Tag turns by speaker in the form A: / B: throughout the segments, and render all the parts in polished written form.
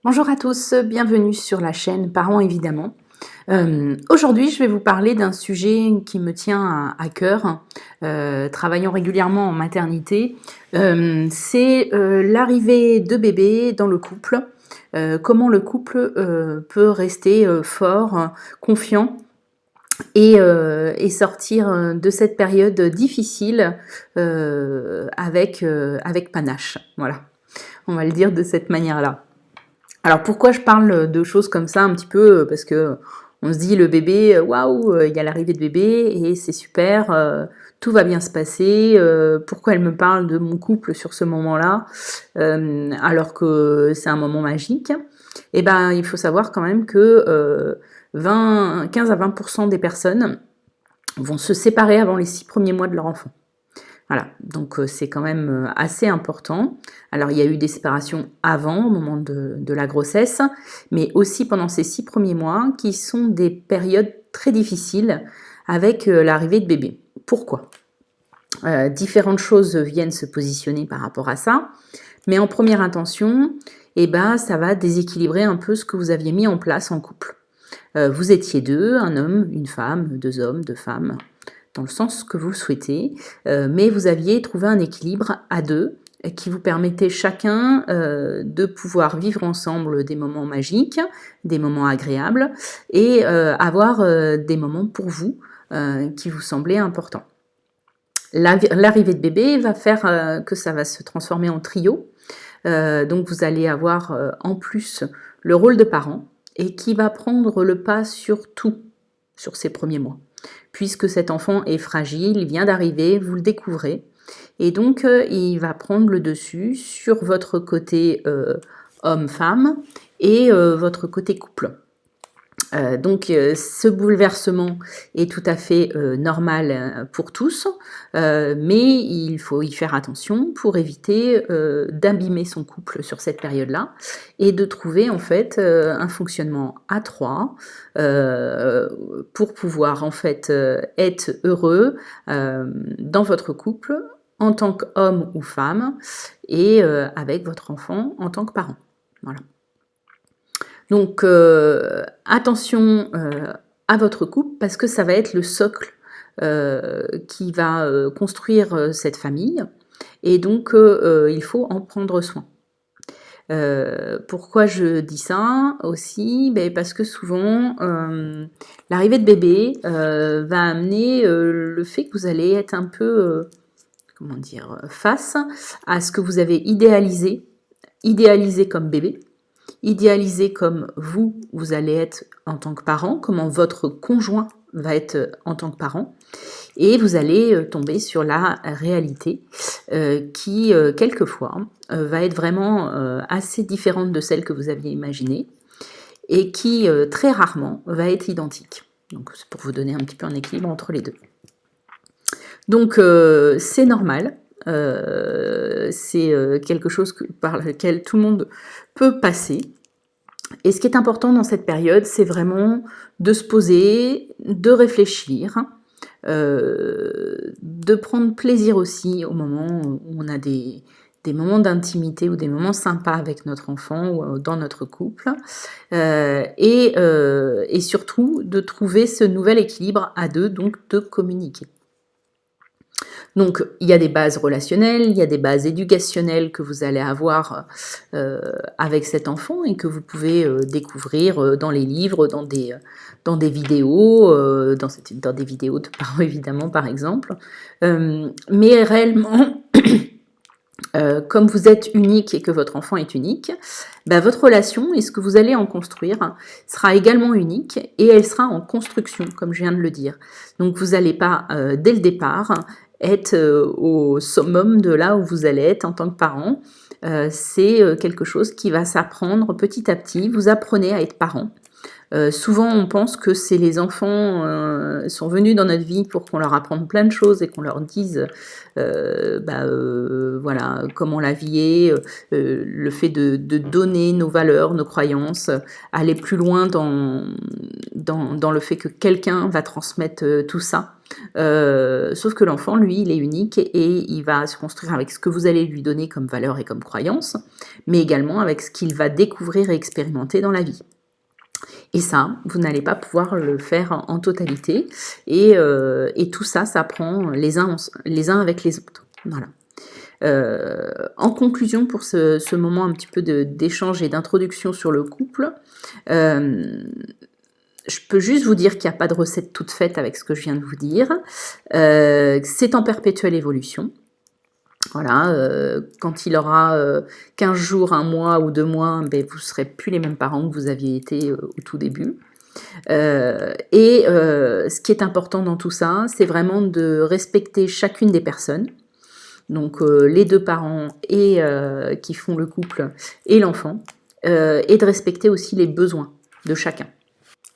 A: Bonjour à tous, bienvenue sur la chaîne Parents évidemment. Aujourd'hui, je vais vous parler d'un sujet qui me tient à cœur, travaillant régulièrement en maternité. C'est l'arrivée de bébés dans le couple, comment le couple peut rester fort, confiant et sortir de cette période difficile avec panache. Voilà, on va le dire de cette manière-là. Alors pourquoi je parle de choses comme ça un petit peu parce que on se dit le bébé, waouh, il y a l'arrivée de bébé et c'est super, tout va bien se passer. Pourquoi elle me parle de mon couple sur ce moment-là alors que c'est un moment magique? Eh ben, il faut savoir quand même que 15 à 20% des personnes vont se séparer avant les 6 premiers mois de leur enfant. Voilà, donc c'est quand même assez important. Alors il y a eu des séparations avant, au moment de la grossesse, mais aussi pendant ces 6 premiers mois, qui sont des périodes très difficiles avec l'arrivée de bébé. Pourquoi? Différentes choses viennent se positionner par rapport à ça, mais en première intention, eh ben, ça va déséquilibrer un peu ce que vous aviez mis en place en couple. Vous étiez deux, un homme, une femme, deux hommes, deux femmes, dans le sens que vous le souhaitez, mais vous aviez trouvé un équilibre à deux qui vous permettait chacun de pouvoir vivre ensemble des moments magiques, des moments agréables et avoir des moments pour vous qui vous semblaient importants. L'arrivée de bébé va faire que ça va se transformer en trio, donc vous allez avoir en plus le rôle de parent et qui va prendre le pas sur tout sur ces premiers mois. Puisque cet enfant est fragile, il vient d'arriver, vous le découvrez, et donc il va prendre le dessus sur votre côté homme-femme et votre côté couple. Donc ce bouleversement est tout à fait normal pour tous, mais il faut y faire attention pour éviter d'abîmer son couple sur cette période-là et de trouver en fait un fonctionnement à trois pour pouvoir en fait être heureux dans votre couple en tant qu'homme ou femme et avec votre enfant en tant que parent. Voilà. Donc attention à votre couple parce que ça va être le socle qui va construire cette famille et donc il faut en prendre soin. Pourquoi je dis ça aussi? Parce que souvent l'arrivée de bébé va amener le fait que vous allez être un peu comment dire, face à ce que vous avez idéalisé comme bébé, idéalisé comme vous allez être en tant que parent, comment votre conjoint va être en tant que parent, et vous allez tomber sur la réalité qui, quelquefois, va être vraiment assez différente de celle que vous aviez imaginée, et qui, très rarement, va être identique. Donc, c'est pour vous donner un petit peu un équilibre entre les deux. Donc, c'est normal. C'est quelque chose par lequel tout le monde peut passer. Et ce qui est important dans cette période, c'est vraiment de se poser, de réfléchir, de prendre plaisir aussi au moment où on a des moments d'intimité ou des moments sympas avec notre enfant ou dans notre couple, et surtout de trouver ce nouvel équilibre à deux, donc de communiquer. Donc, il y a des bases relationnelles, il y a des bases éducationnelles que vous allez avoir avec cet enfant et que vous pouvez découvrir dans les livres, dans des vidéos, dans des vidéos de parents évidemment par exemple. Mais réellement, comme vous êtes unique et que votre enfant est unique, votre relation et ce que vous allez en construire sera également unique et elle sera en construction, comme je viens de le dire. Donc vous n'allez pas, dès le départ, être au summum de là où vous allez être en tant que parent. C'est quelque chose qui va s'apprendre petit à petit. Vous apprenez à être parent. Souvent, on pense que c'est les enfants sont venus dans notre vie pour qu'on leur apprenne plein de choses et qu'on leur dise voilà comment la vie est, le fait de donner nos valeurs, nos croyances, aller plus loin dans le fait que quelqu'un va transmettre tout ça. Sauf que l'enfant, lui, il est unique et il va se construire avec ce que vous allez lui donner comme valeur et comme croyance, mais également avec ce qu'il va découvrir et expérimenter dans la vie. Et ça, vous n'allez pas pouvoir le faire en totalité. Et tout ça, ça prend les uns avec les autres. Voilà. En conclusion, pour ce moment un petit peu d'échange et d'introduction sur le couple, je peux juste vous dire qu'il n'y a pas de recette toute faite avec ce que je viens de vous dire. C'est en perpétuelle évolution. Voilà, quand il aura 15 jours, 1 mois ou 2 mois, ben, vous ne serez plus les mêmes parents que vous aviez été au tout début. Ce qui est important dans tout ça, c'est vraiment de respecter chacune des personnes. Donc les 2 parents et qui font le couple et l'enfant, et de respecter aussi les besoins de chacun.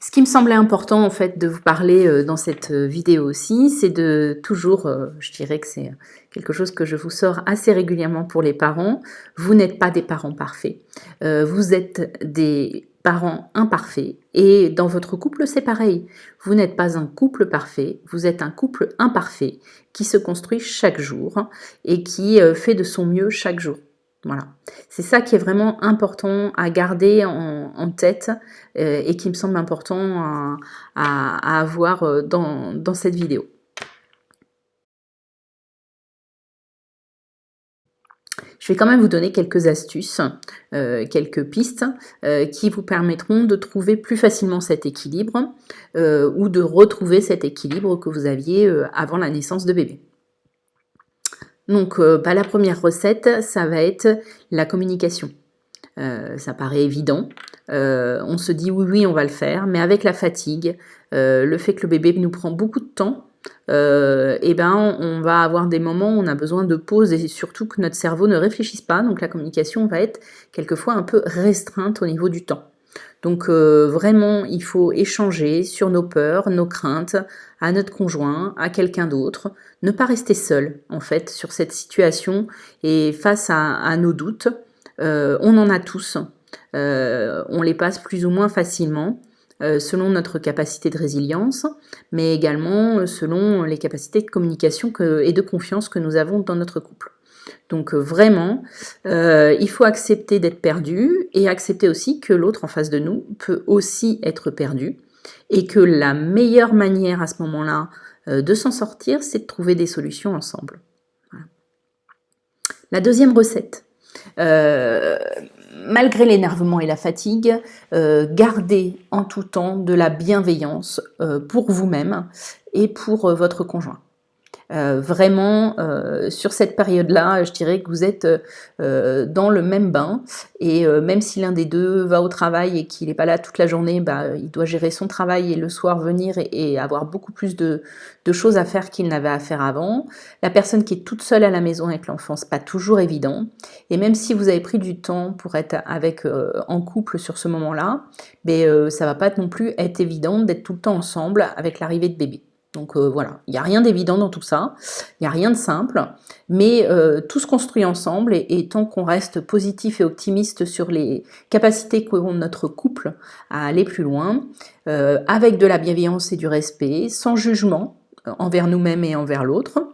A: Ce qui me semblait important en fait de vous parler dans cette vidéo aussi, c'est de toujours, je dirais que c'est quelque chose que je vous sors assez régulièrement pour les parents, vous n'êtes pas des parents parfaits, vous êtes des parents imparfaits et dans votre couple c'est pareil, vous n'êtes pas un couple parfait, vous êtes un couple imparfait qui se construit chaque jour et qui fait de son mieux chaque jour. Voilà, c'est ça qui est vraiment important à garder en tête et qui me semble important à avoir dans cette vidéo. Je vais quand même vous donner quelques astuces, quelques pistes qui vous permettront de trouver plus facilement cet équilibre ou de retrouver cet équilibre que vous aviez avant la naissance de bébé. Donc la première recette, ça va être la communication. Ça paraît évident, on se dit oui, on va le faire, mais avec la fatigue, le fait que le bébé nous prend beaucoup de temps, on va avoir des moments où on a besoin de pause et surtout que notre cerveau ne réfléchisse pas, donc la communication va être quelquefois un peu restreinte au niveau du temps. Donc vraiment, il faut échanger sur nos peurs, nos craintes, à notre conjoint, à quelqu'un d'autre. Ne pas rester seul, en fait, sur cette situation et face à nos doutes. On en a tous. On les passe plus ou moins facilement selon notre capacité de résilience, mais également selon les capacités de communication et de confiance que nous avons dans notre couple. Donc vraiment, il faut accepter d'être perdu et accepter aussi que l'autre en face de nous peut aussi être perdu et que la meilleure manière à ce moment-là de s'en sortir, c'est de trouver des solutions ensemble. Voilà. La deuxième recette, malgré l'énervement et la fatigue, gardez en tout temps de la bienveillance pour vous-même et pour votre conjoint. Vraiment, sur cette période-là, je dirais que vous êtes dans le même bain et même si l'un des deux va au travail et qu'il n'est pas là toute la journée, il doit gérer son travail et le soir venir et avoir beaucoup plus de choses à faire qu'il n'avait à faire avant. La personne qui est toute seule à la maison avec l'enfant, c'est pas toujours évident. Et même si vous avez pris du temps pour être en couple sur ce moment-là, ça va pas non plus être évident d'être tout le temps ensemble avec l'arrivée de bébé. Donc voilà, il n'y a rien d'évident dans tout ça, il n'y a rien de simple, mais tout se construit ensemble et tant qu'on reste positif et optimiste sur les capacités qu'ont notre couple à aller plus loin, avec de la bienveillance et du respect, sans jugement envers nous-mêmes et envers l'autre,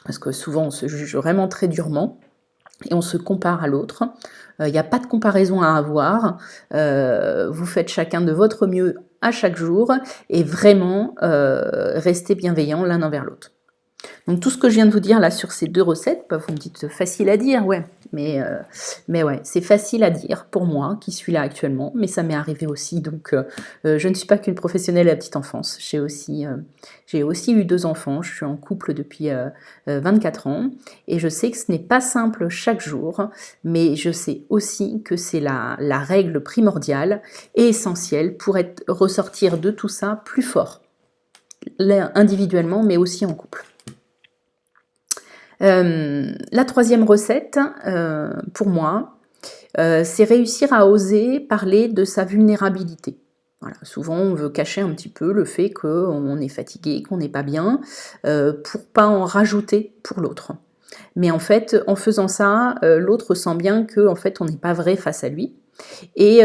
A: parce que souvent on se juge vraiment très durement et on se compare à l'autre. Il n'y a pas de comparaison à avoir, vous faites chacun de votre mieux à chaque jour et vraiment rester bienveillants l'un envers l'autre. Donc tout ce que je viens de vous dire là sur ces 2 recettes, vous me dites facile à dire, ouais, mais ouais, c'est facile à dire pour moi qui suis là actuellement, mais ça m'est arrivé aussi, donc je ne suis pas qu'une professionnelle à la petite enfance, j'ai aussi eu 2 enfants, je suis en couple depuis 24 ans, et je sais que ce n'est pas simple chaque jour, mais je sais aussi que c'est la règle primordiale et essentielle pour ressortir de tout ça plus fort, individuellement, mais aussi en couple. La troisième recette, pour moi, c'est réussir à oser parler de sa vulnérabilité. Voilà, souvent, on veut cacher un petit peu le fait qu'on est fatigué, qu'on n'est pas bien, pour pas en rajouter pour l'autre. Mais en fait, en faisant ça, l'autre sent bien que en fait, on n'est pas vrai face à lui. Et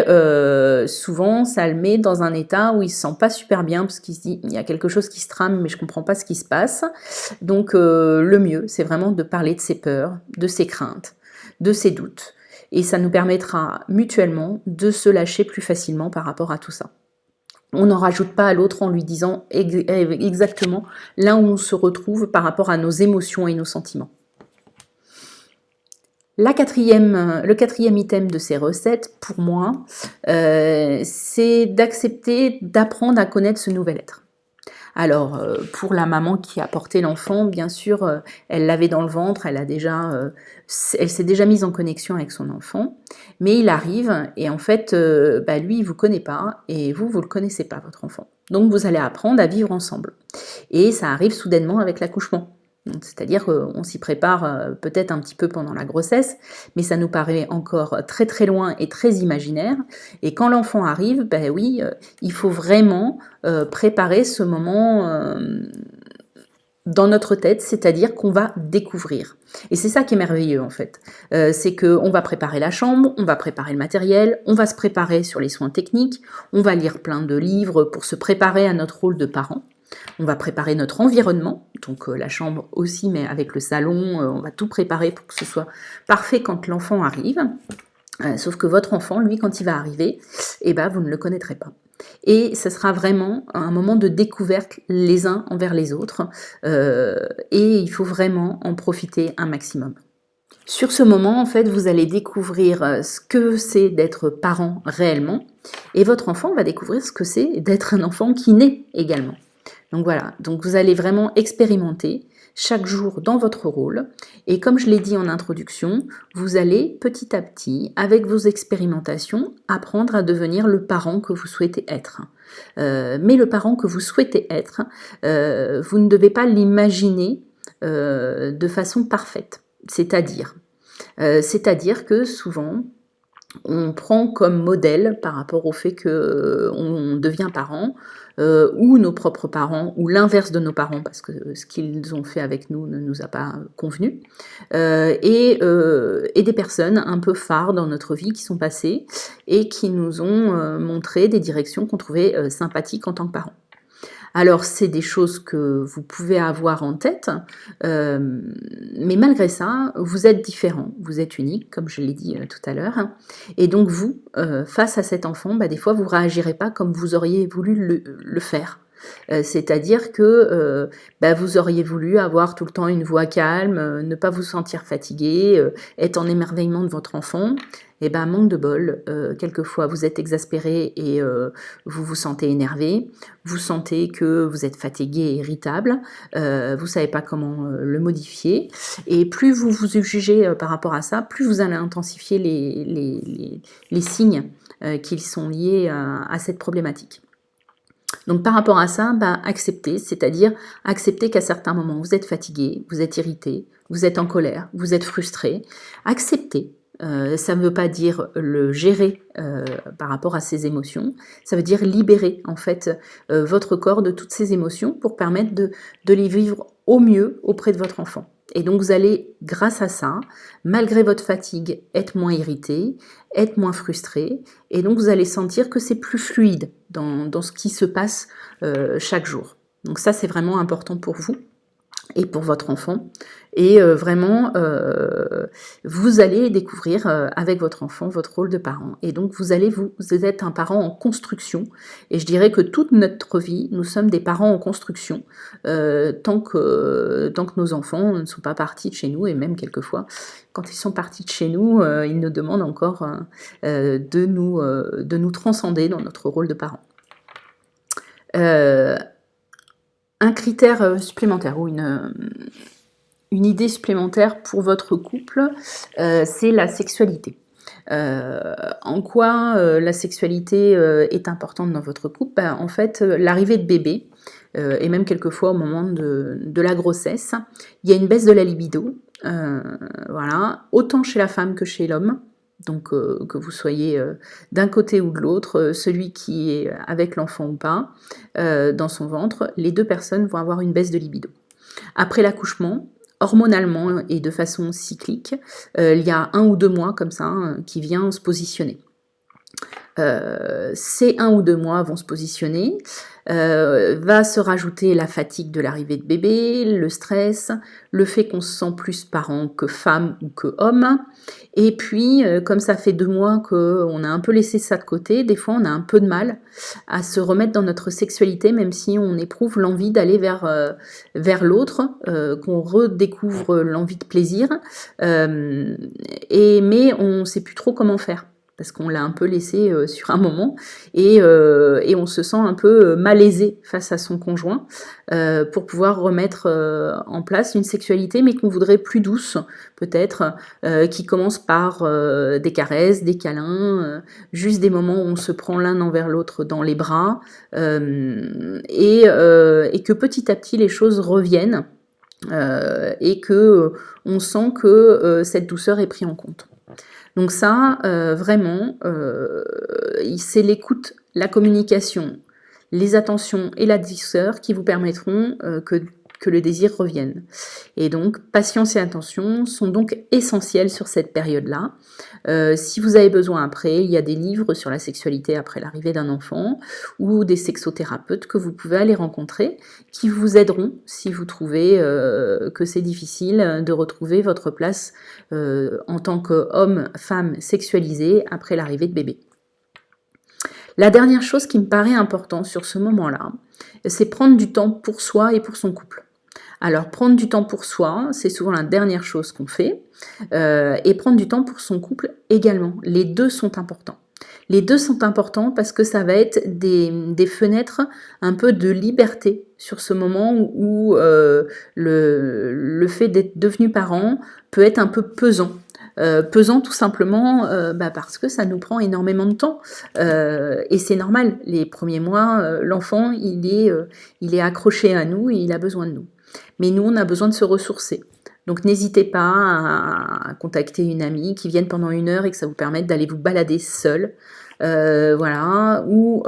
A: souvent, ça le met dans un état où il se sent pas super bien parce qu'il se dit il y a quelque chose qui se trame, mais je comprends pas ce qui se passe. Donc, le mieux, c'est vraiment de parler de ses peurs, de ses craintes, de ses doutes. Et ça nous permettra mutuellement de se lâcher plus facilement par rapport à tout ça. On n'en rajoute pas à l'autre en lui disant exactement là où on se retrouve par rapport à nos émotions et nos sentiments. Le quatrième item de ces recettes, pour moi, c'est d'accepter d'apprendre à connaître ce nouvel être. Alors, pour la maman qui a porté l'enfant, bien sûr, elle l'avait dans le ventre, elle s'est déjà mise en connexion avec son enfant, mais il arrive, et en fait, lui, il vous connaît pas, et vous le connaissez pas, votre enfant. Donc, vous allez apprendre à vivre ensemble. Et ça arrive soudainement avec l'accouchement. C'est-à-dire qu'on s'y prépare peut-être un petit peu pendant la grossesse, mais ça nous paraît encore très très loin et très imaginaire. Et quand l'enfant arrive, il faut vraiment préparer ce moment dans notre tête, c'est-à-dire qu'on va découvrir. Et c'est ça qui est merveilleux en fait. C'est qu'on va préparer la chambre, on va préparer le matériel, on va se préparer sur les soins techniques, on va lire plein de livres pour se préparer à notre rôle de parent. On va préparer notre environnement, donc la chambre aussi, mais avec le salon, on va tout préparer pour que ce soit parfait quand l'enfant arrive. Sauf que votre enfant, lui, quand il va arriver, vous ne le connaîtrez pas. Et ce sera vraiment un moment de découverte les uns envers les autres, et il faut vraiment en profiter un maximum. Sur ce moment, en fait, vous allez découvrir ce que c'est d'être parent réellement, et votre enfant va découvrir ce que c'est d'être un enfant qui naît également. Donc voilà, donc vous allez vraiment expérimenter chaque jour dans votre rôle. Et comme je l'ai dit en introduction, vous allez petit à petit, avec vos expérimentations, apprendre à devenir le parent que vous souhaitez être. Mais le parent que vous souhaitez être, vous ne devez pas l'imaginer de façon parfaite. C'est-à-dire que souvent, on prend comme modèle par rapport au fait qu'on devient parent, ou nos propres parents, ou l'inverse de nos parents, parce que ce qu'ils ont fait avec nous ne nous a pas convenu, et des personnes un peu phares dans notre vie qui sont passées et qui nous ont montré des directions qu'on trouvait sympathiques en tant que parents. Alors, c'est des choses que vous pouvez avoir en tête, mais malgré ça, vous êtes différent, vous êtes unique, comme je l'ai dit tout à l'heure. Et donc vous, face à cet enfant, des fois, vous ne réagirez pas comme vous auriez voulu le faire. C'est-à-dire que vous auriez voulu avoir tout le temps une voix calme, ne pas vous sentir fatigué, être en émerveillement de votre enfant. Manque de bol, quelquefois vous êtes exaspéré et vous vous sentez énervé, vous sentez que vous êtes fatigué et irritable, vous savez pas comment le modifier, et plus vous vous jugez par rapport à ça, plus vous allez intensifier les signes qui sont liés à cette problématique. Donc par rapport à ça, accepter, c'est-à-dire accepter qu'à certains moments vous êtes fatigué, vous êtes irrité, vous êtes en colère, vous êtes frustré. Accepter, ça ne veut pas dire le gérer par rapport à ces émotions, ça veut dire libérer en fait votre corps de toutes ces émotions pour permettre de les vivre au mieux auprès de votre enfant. Et donc vous allez, grâce à ça, malgré votre fatigue, être moins irrité, être moins frustré, et donc vous allez sentir que c'est plus fluide dans ce qui se passe chaque jour. Donc ça, c'est vraiment important pour vous et pour votre enfant. Et vraiment, vous allez découvrir avec votre enfant votre rôle de parent. Et donc, vous êtes un parent en construction. Et je dirais que toute notre vie, nous sommes des parents en construction, tant que nos enfants ne sont pas partis de chez nous. Et même quelquefois, quand ils sont partis de chez nous, ils nous demandent encore de nous transcender dans notre rôle de parent. Un critère supplémentaire ou une idée supplémentaire pour votre couple, c'est la sexualité. En quoi la sexualité est importante dans votre couple ? En fait, l'arrivée de bébé, et même quelquefois au moment de la grossesse, il y a une baisse de la libido, voilà, autant chez la femme que chez l'homme. Donc que vous soyez d'un côté ou de l'autre, celui qui est avec l'enfant ou pas, dans son ventre, les deux personnes vont avoir une baisse de libido. Après l'accouchement, hormonalement et de façon cyclique, il y a 1 ou 2 mois comme ça qui vient se positionner. ces 1 ou 2 mois vont se positionner, va se rajouter la fatigue de l'arrivée de bébé, le stress, le fait qu'on se sent plus parent que femme ou que homme, et puis comme ça fait 2 mois qu'on a un peu laissé ça de côté, des fois on a un peu de mal à se remettre dans notre sexualité, même si on éprouve l'envie d'aller vers l'autre, qu'on redécouvre l'envie de plaisir, mais on ne sait plus trop comment faire, parce qu'on l'a un peu laissé sur un moment, et on se sent un peu malaisé face à son conjoint, pour pouvoir remettre en place une sexualité, mais qu'on voudrait plus douce, peut-être, qui commence par des caresses, des câlins, juste des moments où on se prend l'un envers l'autre dans les bras, et que petit à petit les choses reviennent, et que on sent que cette douceur est prise en compte. Donc ça, vraiment, c'est l'écoute, la communication, les attentions et la douceur qui vous permettront que le désir revienne. Et donc, patience et attention sont donc essentielles sur cette période-là. Si vous avez besoin après, il y a des livres sur la sexualité après l'arrivée d'un enfant, ou des sexothérapeutes que vous pouvez aller rencontrer, qui vous aideront si vous trouvez que c'est difficile de retrouver votre place en tant qu'homme, femme sexualisé après l'arrivée de bébé. La dernière chose qui me paraît importante sur ce moment-là, c'est prendre du temps pour soi et pour son couple. Alors, prendre du temps pour soi, c'est souvent la dernière chose qu'on fait, et prendre du temps pour son couple également. Les deux sont importants. Les deux sont importants parce que ça va être des fenêtres un peu de liberté sur ce moment où le fait d'être devenu parent peut être un peu pesant. Pesant tout simplement parce que ça nous prend énormément de temps, et c'est normal. Les premiers mois, l'enfant il est accroché à nous et il a besoin de nous. Mais nous, on a besoin de se ressourcer. Donc n'hésitez pas à contacter une amie qui vienne pendant 1 heure et que ça vous permette d'aller vous balader seul. Voilà, ou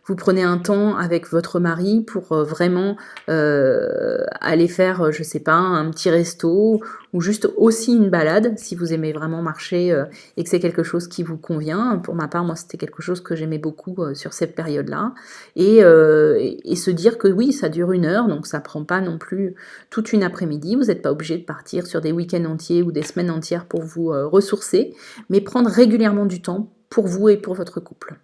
A: vous prenez un temps avec votre mari pour vraiment aller faire, je sais pas, un petit resto, ou juste aussi une balade, si vous aimez vraiment marcher et que c'est quelque chose qui vous convient. Pour ma part, moi, c'était quelque chose que j'aimais beaucoup sur cette période-là. Et se dire que oui, ça dure 1 heure, donc ça prend pas non plus toute une après-midi. Vous n'êtes pas obligé de partir sur des week-ends entiers ou des semaines entières pour vous ressourcer, mais prendre régulièrement du temps pour vous et pour votre couple.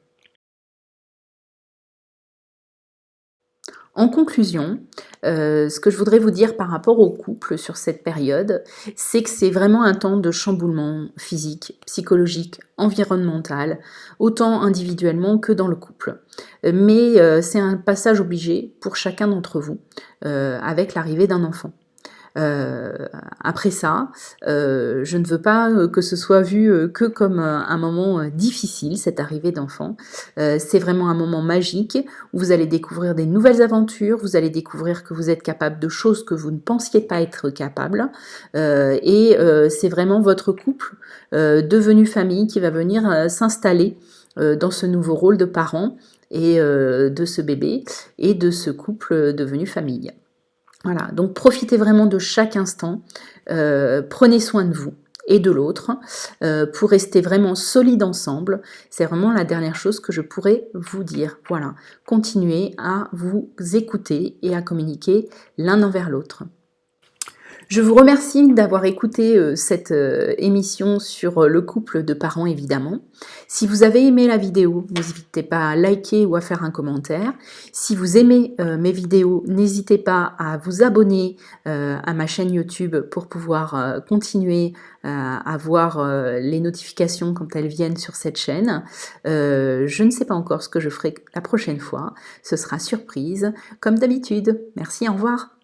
A: En conclusion, ce que je voudrais vous dire par rapport au couple sur cette période, c'est que c'est vraiment un temps de chamboulement physique, psychologique, environnemental, autant individuellement que dans le couple. Mais c'est un passage obligé pour chacun d'entre vous, avec l'arrivée d'un enfant. Après ça, je ne veux pas que ce soit vu que comme un moment difficile, cette arrivée d'enfant. C'est vraiment un moment magique où vous allez découvrir des nouvelles aventures, vous allez découvrir que vous êtes capable de choses que vous ne pensiez pas être capable, et c'est vraiment votre couple devenu famille qui va venir s'installer dans ce nouveau rôle de parent et de ce bébé et de ce couple devenu famille. Voilà, donc profitez vraiment de chaque instant, prenez soin de vous et de l'autre pour rester vraiment solides ensemble. C'est vraiment la dernière chose que je pourrais vous dire. Voilà, continuez à vous écouter et à communiquer l'un envers l'autre. Je vous remercie d'avoir écouté cette émission sur le couple de parents, évidemment. Si vous avez aimé la vidéo, n'hésitez pas à liker ou à faire un commentaire. Si vous aimez mes vidéos, n'hésitez pas à vous abonner à ma chaîne YouTube pour pouvoir continuer à voir les notifications quand elles viennent sur cette chaîne. Je ne sais pas encore ce que je ferai la prochaine fois. Ce sera surprise, comme d'habitude. Merci, au revoir.